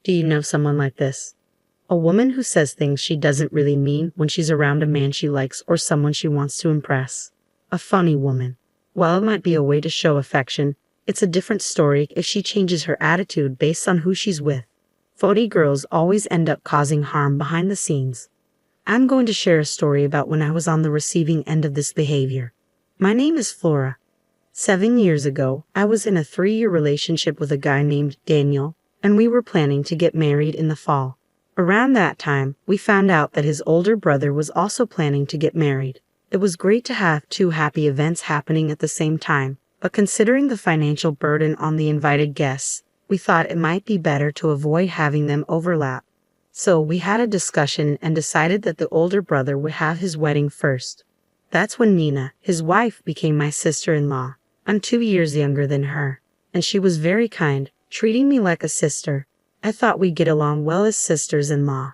Do you know someone like this? A woman who says things she doesn't really mean when she's around a man she likes or someone she wants to impress. A funny woman. While it might be a way to show affection, it's a different story if she changes her attitude based on who she's with. Phony girls always end up causing harm behind the scenes. I'm going to share a story about when I was on the receiving end of this behavior. My name is Flora. 7 years ago, I was in a 3-year relationship with a guy named Daniel, and we were planning to get married in the fall. Around that time, we found out that his older brother was also planning to get married. It was great to have 2 happy events happening at the same time, but considering the financial burden on the invited guests, we thought it might be better to avoid having them overlap. So we had a discussion and decided that the older brother would have his wedding first. That's when Nina, his wife, became my sister-in-law. I'm 2 years younger than her, and she was very kind, treating me like a sister. I thought we'd get along well as sisters-in-law.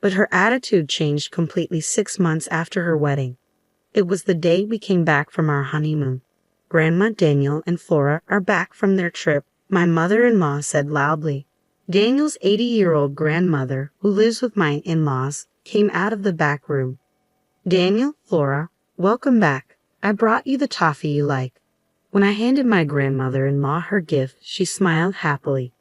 But her attitude changed completely 6 months after her wedding. It was the day we came back from our honeymoon. Grandma, Daniel, and Flora are back from their trip, my mother-in-law said loudly. Daniel's 80-year-old grandmother, who lives with my in-laws, came out of the back room. Daniel, Flora, welcome back. I brought you the toffee you like. When I handed my grandmother-in-law her gift, she smiled happily.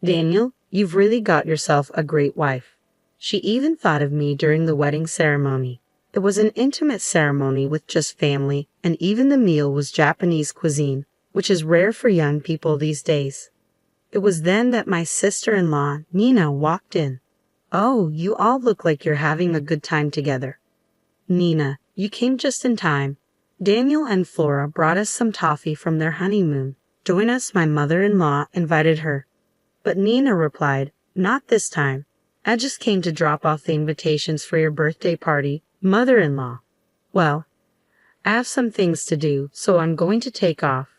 Daniel, you've really got yourself a great wife. She even thought of me during the wedding ceremony. It was an intimate ceremony with just family, and even the meal was Japanese cuisine, which is rare for young people these days. It was then that my sister-in-law, Nina, walked in. Oh, you all look like you're having a good time together. Nina, you came just in time. Daniel and Flora brought us some toffee from their honeymoon. Join us, my mother-in-law invited her. But Nina replied, not this time. I just came to drop off the invitations for your birthday party, mother-in-law. Well, I have some things to do, so I'm going to take off.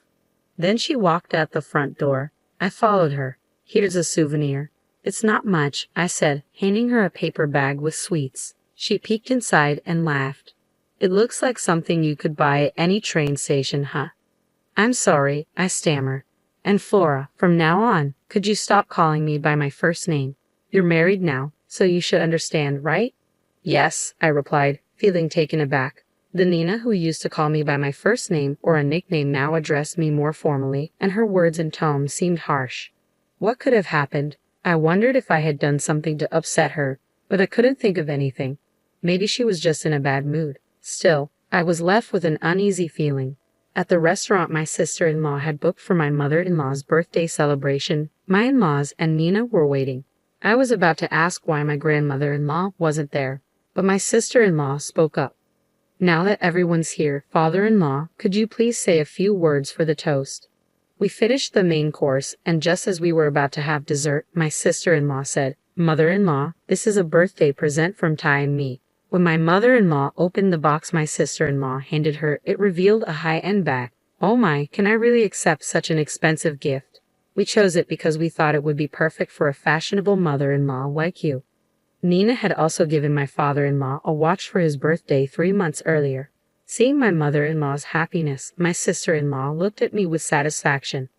Then she walked out the front door. I followed her. Here's a souvenir. It's not much, I said, handing her a paper bag with sweets. She peeked inside and laughed. It looks like something you could buy at any train station, huh? I'm sorry, I stammered. And Flora, from now on, could you stop calling me by my first name? You're married now, so you should understand, right? Yes, I replied, feeling taken aback. The Nina who used to call me by my first name or a nickname now addressed me more formally, and her words and tone seemed harsh. What could have happened? I wondered if I had done something to upset her, but I couldn't think of anything. Maybe she was just in a bad mood. Still, I was left with an uneasy feeling. At the restaurant my sister-in-law had booked for my mother-in-law's birthday celebration, my in-laws and Nina were waiting. I was about to ask why my grandmother-in-law wasn't there, but my sister-in-law spoke up. Now that everyone's here, father-in-law, could you please say a few words for the toast? We finished the main course, and just as we were about to have dessert, my sister-in-law said, Mother-in-law, this is a birthday present from Ty and me. When my mother-in-law opened the box my sister-in-law handed her, it revealed a high-end bag. Oh my, can I really accept such an expensive gift? We chose it because we thought it would be perfect for a fashionable mother-in-law like you. Nina had also given my father-in-law a watch for his birthday 3 months earlier. Seeing my mother-in-law's happiness, my sister-in-law looked at me with satisfaction.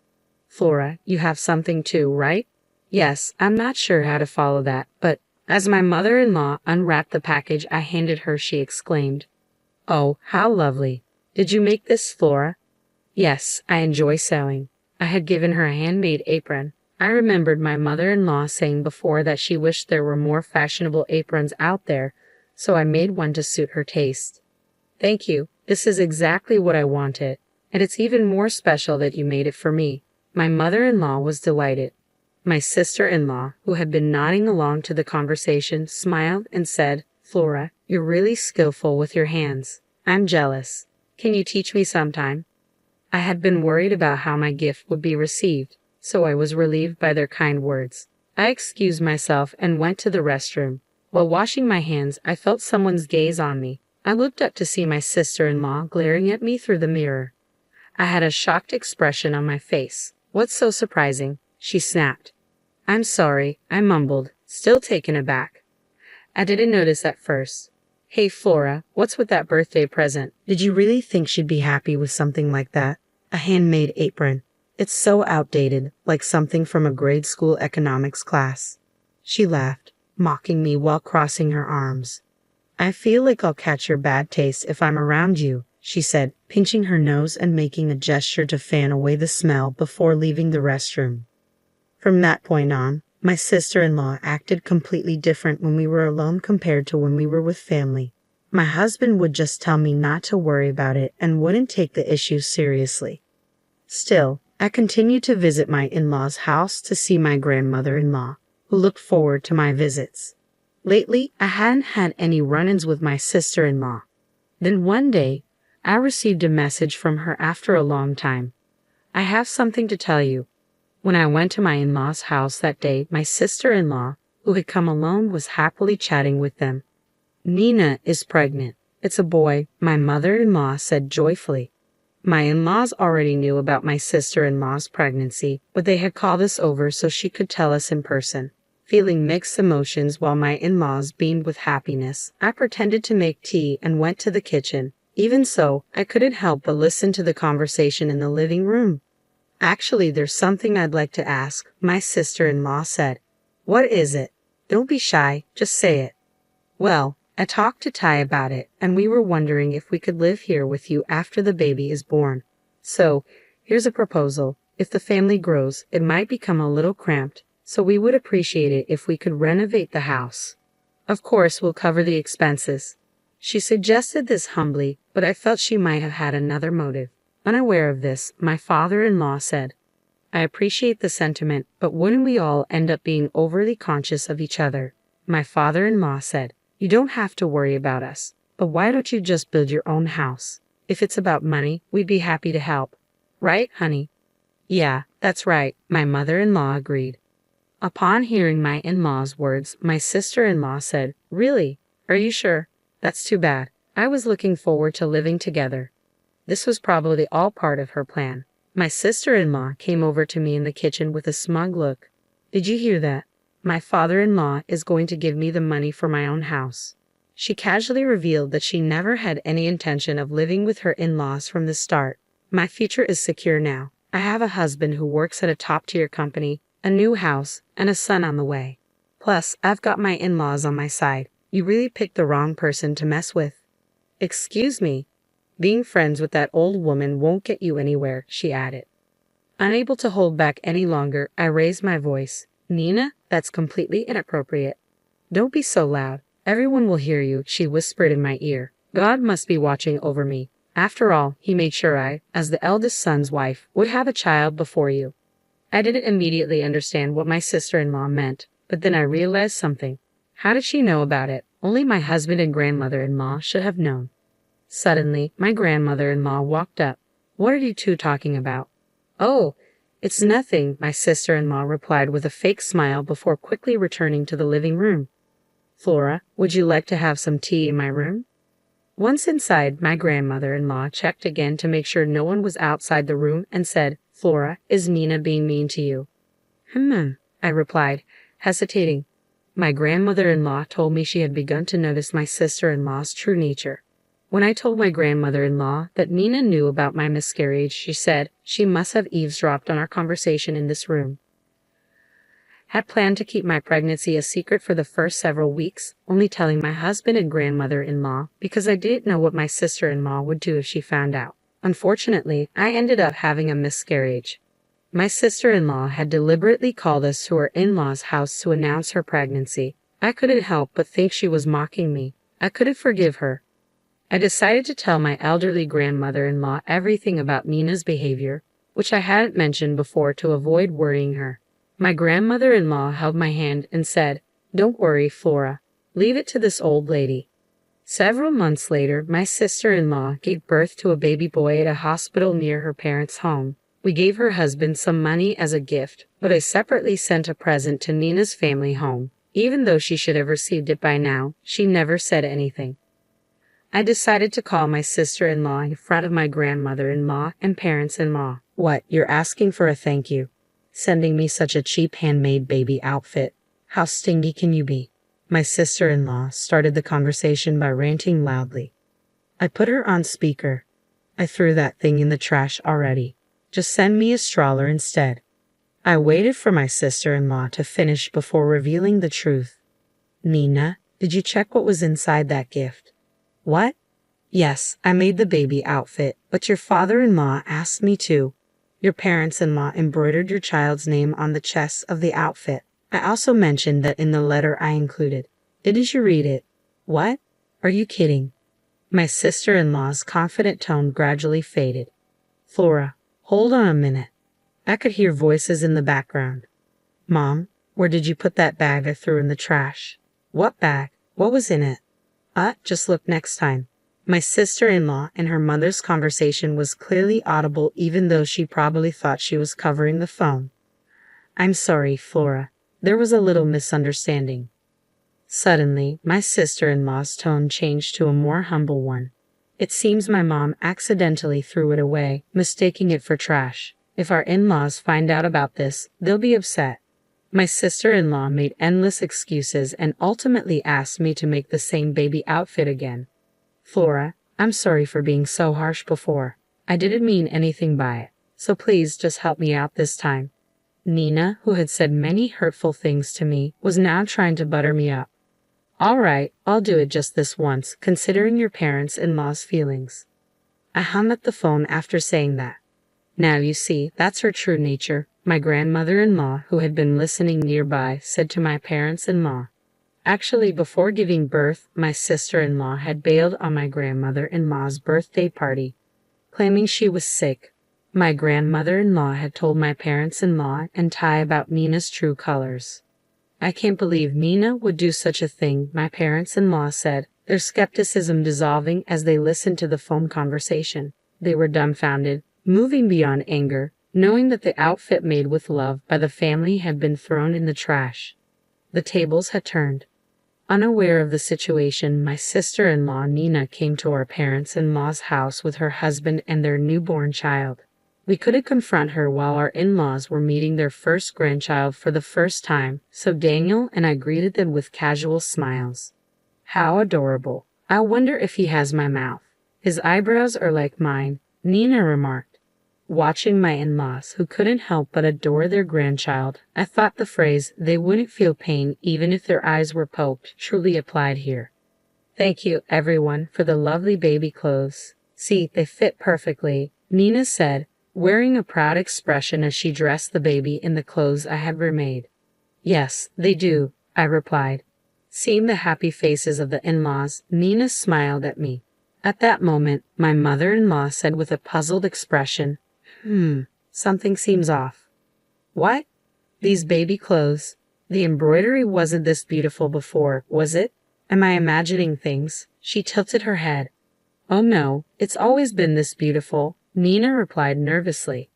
Flora, you have something too, right? Yes, I'm not sure how to follow that, but as my mother-in-law unwrapped the package I handed her, she exclaimed, Oh, how lovely. Did you make this, Flora? Yes, I enjoy sewing. I had given her a handmade apron. I remembered my mother-in-law saying before that she wished there were more fashionable aprons out there, so I made one to suit her taste. Thank you. This is exactly what I wanted, and it's even more special that you made it for me. My mother-in-law was delighted. My sister-in-law, who had been nodding along to the conversation, smiled and said, Flora, you're really skillful with your hands. I'm jealous. Can you teach me sometime? I had been worried about how my gift would be received, so I was relieved by their kind words. I excused myself and went to the restroom. While washing my hands, I felt someone's gaze on me. I looked up to see my sister-in-law glaring at me through the mirror. I had a shocked expression on my face. What's so surprising? She snapped. I'm sorry, I mumbled, still taken aback. I didn't notice at first. Hey Flora, what's with that birthday present? Did you really think she'd be happy with something like that? A handmade apron. It's so outdated, like something from a grade school economics class. She laughed, mocking me while crossing her arms. I feel like I'll catch your bad taste if I'm around you, she said, pinching her nose and making a gesture to fan away the smell before leaving the restroom. From that point on, my sister-in-law acted completely different when we were alone compared to when we were with family. My husband would just tell me not to worry about it and wouldn't take the issue seriously. Still, I continued to visit my in-laws' house to see my grandmother-in-law, who looked forward to my visits. Lately, I hadn't had any run-ins with my sister-in-law. Then one day, I received a message from her after a long time. I have something to tell you. When I went to my in-laws' house that day, my sister-in-law, who had come alone, was happily chatting with them. Nina is pregnant. It's a boy, my mother-in-law said joyfully. My in-laws already knew about my sister-in-law's pregnancy, but they had called us over so she could tell us in person. Feeling mixed emotions while my in-laws beamed with happiness, I pretended to make tea and went to the kitchen. Even so, I couldn't help but listen to the conversation in the living room. Actually, there's something I'd like to ask, my sister-in-law said. What is it? Don't be shy, just say it. Well, I talked to Ty about it, and we were wondering if we could live here with you after the baby is born. So, here's a proposal. If the family grows, it might become a little cramped, so we would appreciate it if we could renovate the house. Of course, we'll cover the expenses. She suggested this humbly, but I felt she might have had another motive. Unaware of this, my father-in-law said, I appreciate the sentiment, but wouldn't we all end up being overly conscious of each other? My father-in-law said, you don't have to worry about us, but why don't you just build your own house? If it's about money, we'd be happy to help. Right, honey? Yeah, that's right, my mother-in-law agreed. Upon hearing my in-law's words, my sister-in-law said, really? Are you sure? That's too bad. I was looking forward to living together. This was probably all part of her plan. My sister-in-law came over to me in the kitchen with a smug look. Did you hear that? My father-in-law is going to give me the money for my own house. She casually revealed that she never had any intention of living with her in-laws from the start. My future is secure now. I have a husband who works at a top-tier company, a new house, and a son on the way. Plus, I've got my in-laws on my side. You really picked the wrong person to mess with. Excuse me. Being friends with that old woman won't get you anywhere, she added. Unable to hold back any longer, I raised my voice. Nina, that's completely inappropriate. Don't be so loud. Everyone will hear you, she whispered in my ear. God must be watching over me. After all, he made sure I, as the eldest son's wife, would have a child before you. I didn't immediately understand what my sister-in-law meant, but then I realized something. How did she know about it? Only my husband and grandmother-in-law should have known. Suddenly, my grandmother-in-law walked up. What are you two talking about? Oh, it's nothing, my sister-in-law replied with a fake smile before quickly returning to the living room. Flora, would you like to have some tea in my room? Once inside, my grandmother-in-law checked again to make sure no one was outside the room and said, Flora, is Nina being mean to you? I replied, hesitating. My grandmother-in-law told me she had begun to notice my sister-in-law's true nature. When I told my grandmother-in-law that Nina knew about my miscarriage, she said she must have eavesdropped on our conversation in this room. Had planned to keep my pregnancy a secret for the first several weeks, only telling my husband and grandmother-in-law because I didn't know what my sister-in-law would do if she found out. Unfortunately, I ended up having a miscarriage. My sister-in-law had deliberately called us to her in-laws' house to announce her pregnancy. I couldn't help but think she was mocking me. I couldn't forgive her. I decided to tell my elderly grandmother-in-law everything about Nina's behavior, which I hadn't mentioned before to avoid worrying her. My grandmother-in-law held my hand and said, Don't worry, Flora. Leave it to this old lady. Several months later, my sister-in-law gave birth to a baby boy at a hospital near her parents' home. We gave her husband some money as a gift, but I separately sent a present to Nina's family home. Even though she should have received it by now, she never said anything. I decided to call my sister-in-law in front of my grandmother-in-law and parents-in-law. What, you're asking for a thank you? Sending me such a cheap handmade baby outfit? How stingy can you be? My sister-in-law started the conversation by ranting loudly. I put her on speaker. I threw that thing in the trash already. Just send me a stroller instead. I waited for my sister-in-law to finish before revealing the truth. Nina, did you check what was inside that gift? What? Yes, I made the baby outfit, but your father-in-law asked me to. Your parents-in-law embroidered your child's name on the chest of the outfit. I also mentioned that in the letter I included. Didn't you read it? What? Are you kidding? My sister-in-law's confident tone gradually faded. Flora, hold on a minute. I could hear voices in the background. Mom, where did you put that bag I threw in the trash? What bag? What was in it? Just look next time. My sister-in-law and her mother's conversation was clearly audible even though she probably thought she was covering the phone. I'm sorry, Flora. There was a little misunderstanding. Suddenly, my sister-in-law's tone changed to a more humble one. It seems my mom accidentally threw it away, mistaking it for trash. If our in-laws find out about this, they'll be upset. My sister-in-law made endless excuses and ultimately asked me to make the same baby outfit again. Flora, I'm sorry for being so harsh before. I didn't mean anything by it, so please just help me out this time. Nina, who had said many hurtful things to me, was now trying to butter me up. All right, I'll do it just this once, considering your parents-in-law's feelings. I hung up the phone after saying that. Now you see, that's her true nature, my grandmother-in-law, who had been listening nearby, said to my parents-in-law. Actually, before giving birth, my sister-in-law had bailed on my grandmother-in-law's birthday party, claiming she was sick. My grandmother-in-law had told my parents-in-law and Ty about Nina's true colors. I can't believe Nina would do such a thing, my parents-in-law said, their skepticism dissolving as they listened to the phone conversation. They were dumbfounded, moving beyond anger, knowing that the outfit made with love by the family had been thrown in the trash. The tables had turned. Unaware of the situation, my sister-in-law Nina came to our parents-in-law's house with her husband and their newborn child. We couldn't confront her while our in-laws were meeting their first grandchild for the first time, so Daniel and I greeted them with casual smiles. How adorable. I wonder if he has my mouth. His eyebrows are like mine, Nina remarked. Watching my in-laws, who couldn't help but adore their grandchild, I thought the phrase, they wouldn't feel pain even if their eyes were poked, truly applied here. Thank you, everyone, for the lovely baby clothes. See, they fit perfectly, Nina said, wearing a proud expression as she dressed the baby in the clothes I had remade. Yes, they do, I replied. Seeing the happy faces of the in-laws, Nina smiled at me. At that moment, my mother-in-law said with a puzzled expression, something seems off. What? These baby clothes. The embroidery wasn't this beautiful before, was it? Am I imagining things? She tilted her head. Oh no, it's always been this beautiful, Nina replied nervously.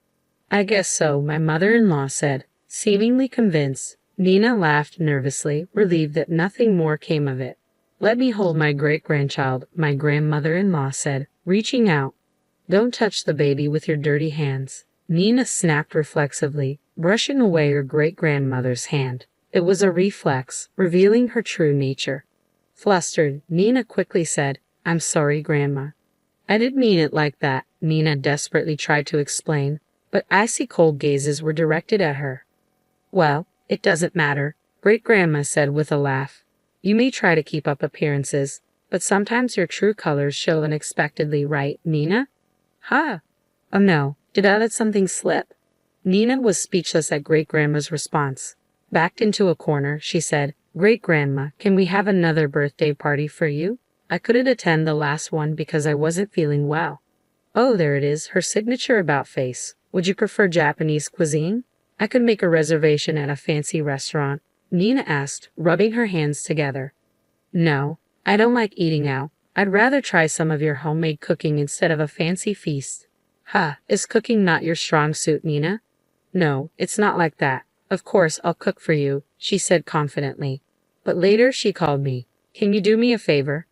I guess so, my mother-in-law said, seemingly convinced. Nina laughed nervously, relieved that nothing more came of it. Let me hold my great-grandchild, my grandmother-in-law said, reaching out. Don't touch the baby with your dirty hands, Nina snapped reflexively, brushing away her great-grandmother's hand. It was a reflex, revealing her true nature. Flustered, Nina quickly said, I'm sorry, Grandma. I didn't mean it like that, Nina desperately tried to explain, but icy cold gazes were directed at her. Well, it doesn't matter, Great-Grandma said with a laugh. You may try to keep up appearances, but sometimes your true colors show unexpectedly, right, Nina? Ha! Oh no, did I let something slip? Nina was speechless at Great-Grandma's response. Backed into a corner, she said, Great-Grandma, can we have another birthday party for you? I couldn't attend the last one because I wasn't feeling well. Oh, there it is, her signature about-face. Would you prefer Japanese cuisine? I could make a reservation at a fancy restaurant, Nina asked, rubbing her hands together. No, I don't like eating out. I'd rather try some of your homemade cooking instead of a fancy feast. Is cooking not your strong suit, Nina? No, it's not like that. Of course I'll cook for you, she said confidently. But later she called me. Can you do me a favor?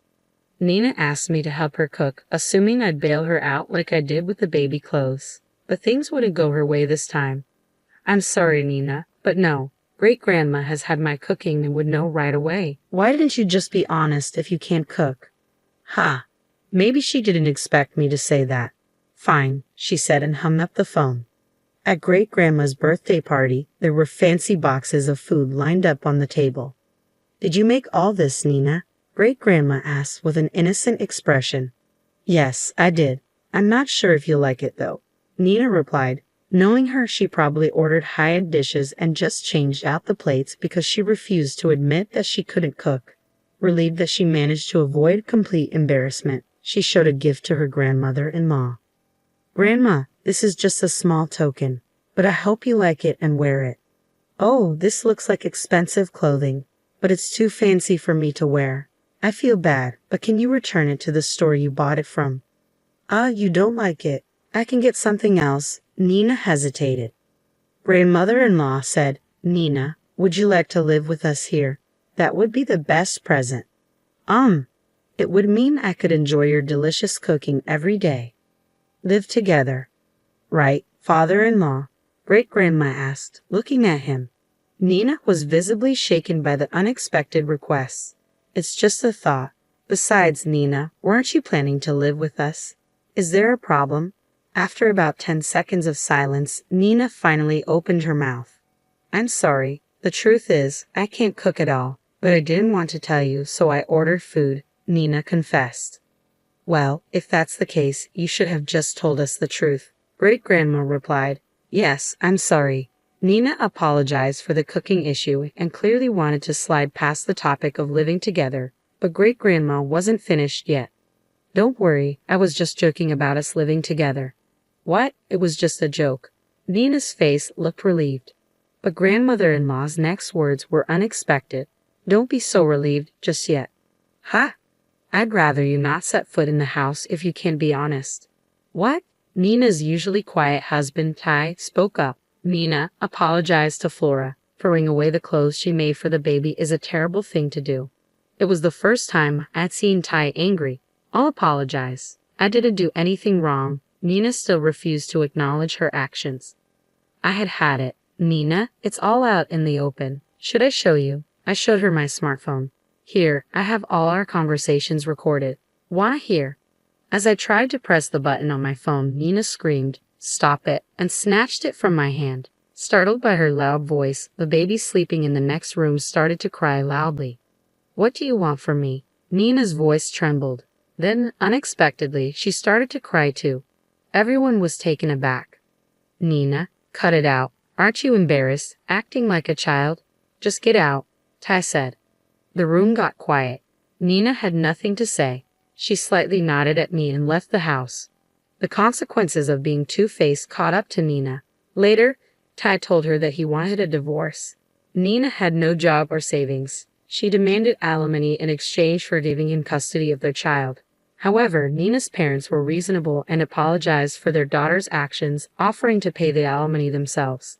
Nina asked me to help her cook, assuming I'd bail her out like I did with the baby clothes. But things wouldn't go her way this time. I'm sorry, Nina, but no. Great-Grandma has had my cooking and would know right away. Why didn't you just be honest if you can't cook? Maybe she didn't expect me to say that. Fine, she said and hung up the phone. At great-grandma's birthday party, there were fancy boxes of food lined up on the table. Did you make all this, Nina? Great-grandma asked with an innocent expression. Yes, I did. I'm not sure if you'll like it, though, Nina replied. Knowing her, she probably ordered high-end dishes and just changed out the plates because she refused to admit that she couldn't cook. Relieved that she managed to avoid complete embarrassment, she showed a gift to her grandmother-in-law. Grandma, this is just a small token, but I hope you like it and wear it. Oh, this looks like expensive clothing, but it's too fancy for me to wear. I feel bad, but can you return it to the store you bought it from? You don't like it. I can get something else. Nina hesitated. Grandmother-in-law said, Nina, would you like to live with us here? That would be the best present. It would mean I could enjoy your delicious cooking every day. Live together. Right, father-in-law? Great-grandma asked, looking at him. Nina was visibly shaken by the unexpected request. It's just a thought. Besides, Nina, weren't you planning to live with us? Is there a problem? After about 10 seconds of silence, Nina finally opened her mouth. I'm sorry. The truth is, I can't cook at all, but I didn't want to tell you, so I ordered food, Nina confessed. Well, if that's the case, you should have just told us the truth, Great-grandma replied. Yes, I'm sorry. Nina apologized for the cooking issue and clearly wanted to slide past the topic of living together, but Great-grandma wasn't finished yet. Don't worry, I was just joking about us living together. What? It was just a joke. Nina's face looked relieved. But grandmother-in-law's next words were unexpected. Don't be so relieved just yet. Ha! I'd rather you not set foot in the house if you can be honest. What? Nina's usually quiet husband, Ty, spoke up. Nina apologized to Flora. Throwing away the clothes she made for the baby is a terrible thing to do. It was the first time I'd seen Ty angry. I'll apologize. I didn't do anything wrong. Nina still refused to acknowledge her actions. I had it. Nina, it's all out in the open. Should I show you? I showed her my smartphone. Here, I have all our conversations recorded. Why here? As I tried to press the button on my phone, Nina screamed, "Stop it," and snatched it from my hand. Startled by her loud voice, the baby sleeping in the next room started to cry loudly. What do you want from me? Nina's voice trembled. Then, unexpectedly, she started to cry too. Everyone was taken aback. Nina, cut it out. Aren't you embarrassed, acting like a child? Just get out, Ty said. The room got quiet. Nina had nothing to say. She slightly nodded at me and left the house. The consequences of being two-faced caught up to Nina. Later, Ty told her that he wanted a divorce. Nina had no job or savings. She demanded alimony in exchange for giving him custody of their child. However, Nina's parents were reasonable and apologized for their daughter's actions, offering to pay the alimony themselves.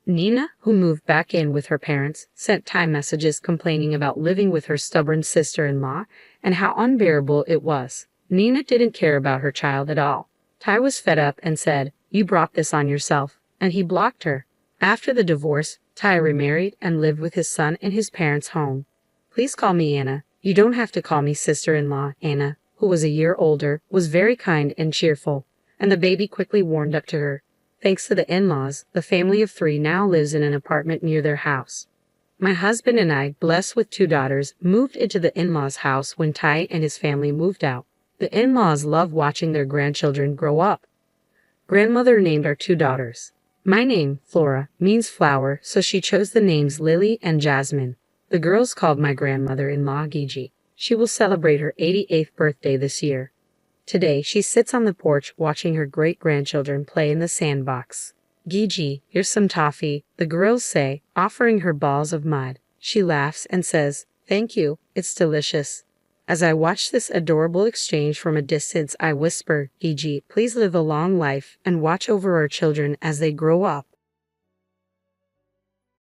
Nina, who moved back in with her parents, sent Ty messages complaining about living with her stubborn sister-in-law and how unbearable it was. Nina didn't care about her child at all. Ty was fed up and said, "You brought this on yourself," and he blocked her. After the divorce, Ty remarried and lived with his son in his parents' home. Please call me Anna. You don't have to call me sister-in-law. Anna, who was a year older, was very kind and cheerful, and the baby quickly warmed up to her. Thanks to the in-laws, the family of 3 now lives in an apartment near their house. My husband and I, blessed with 2 daughters, moved into the in-laws' house when Ty and his family moved out. The in-laws love watching their grandchildren grow up. Grandmother named our 2 daughters. My name, Flora, means flower, so she chose the names Lily and Jasmine. The girls called my grandmother-in-law Gigi. She will celebrate her 88th birthday this year. Today, she sits on the porch watching her great-grandchildren play in the sandbox. Gigi, here's some toffee, the girls say, offering her balls of mud. She laughs and says, "Thank you, it's delicious." As I watch this adorable exchange from a distance, I whisper, "Gigi, please live a long life and watch over our children as they grow up."